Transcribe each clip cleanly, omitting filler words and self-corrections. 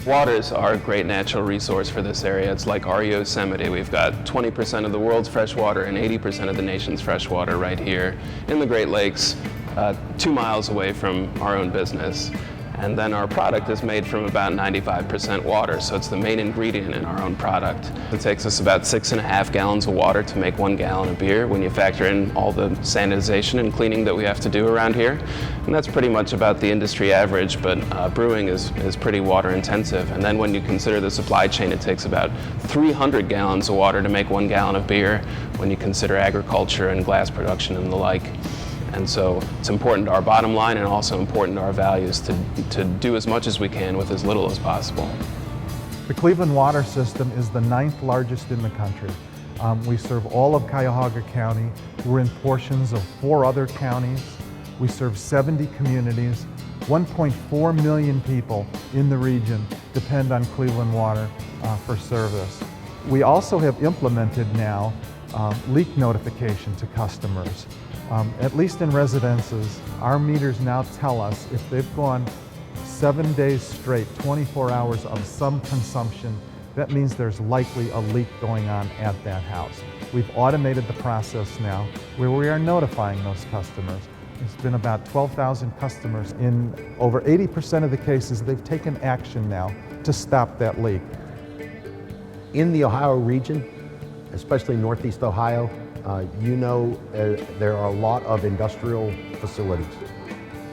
Waters are a great natural resource for this area. It's like our Yosemite. We've got 20% of the world's fresh water and 80% of the nation's fresh water right here in the Great Lakes, 2 miles away from our own business. And then our product is made from about 95% water, so it's the main ingredient in our own product. It takes us about 6.5 gallons of water to make 1 gallon of beer when you factor in all the sanitization and cleaning that we have to do around here. And that's pretty much about the industry average, but brewing is pretty water intensive. And then when you consider the supply chain, it takes about 300 gallons of water to make 1 gallon of beer when you consider agriculture and glass production and the like. And so it's important to our bottom line and also important to our values to do as much as we can with as little as possible. The Cleveland water system is the 9th largest in the country. We serve all of Cuyahoga County. We're in portions of 4 other counties. We serve 70 communities. 1.4 million people in the region depend on Cleveland Water for service. We also have implemented now leak notification to customers. At least in residences, our meters now tell us if they've gone 7 days straight, 24 hours of some consumption, that means there's likely a leak going on at that house. We've automated the process now where we are notifying those customers. It's been about 12,000 customers. In over 80% of the cases, they've taken action now to stop that leak. In the Ohio region, especially Northeast Ohio, there are a lot of industrial facilities.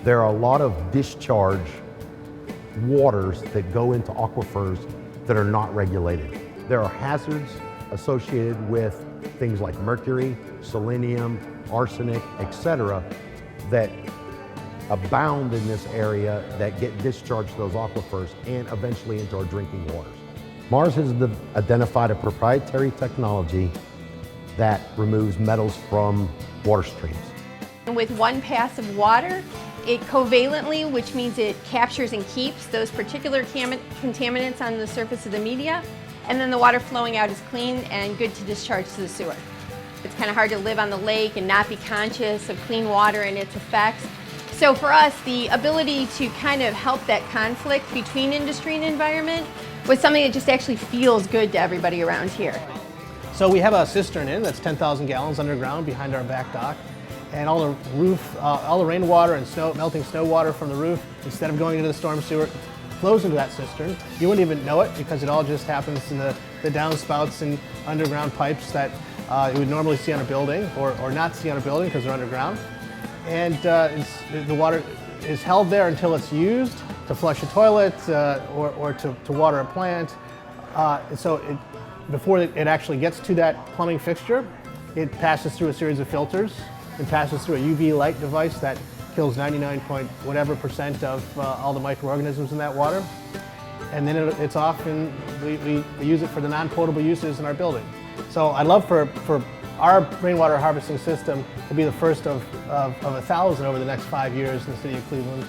There are a lot of discharge waters that go into aquifers that are not regulated. There are hazards associated with things like mercury, selenium, arsenic, etc., that abound in this area that get discharged to those aquifers and eventually into our drinking waters. Mars has identified a proprietary technology that removes metals from water streams. With one pass of water, it covalently, which means it captures and keeps those particular contaminants on the surface of the media, and then the water flowing out is clean and good to discharge to the sewer. It's kind of hard to live on the lake and not be conscious of clean water and its effects. So for us, the ability to kind of help that conflict between industry and environment was something that just actually feels good to everybody around here. So we have a cistern in that's 10,000 gallons underground behind our back dock, and all the rainwater and melting snow water from the roof, instead of going into the storm sewer, flows into that cistern. You wouldn't even know it because it all just happens in the downspouts and underground pipes that you would normally see on a building or not see on a building because they're underground. And the water is held there until it's used to flush a toilet or to water a plant. Before it actually gets to that plumbing fixture, it passes through a series of filters. It passes through a UV light device that kills 99% of all the microorganisms in that water. And then it's off and we use it for the non-potable uses in our building. So I'd love for our rainwater harvesting system to be the first of 1,000 over the next 5 years in the city of Cleveland.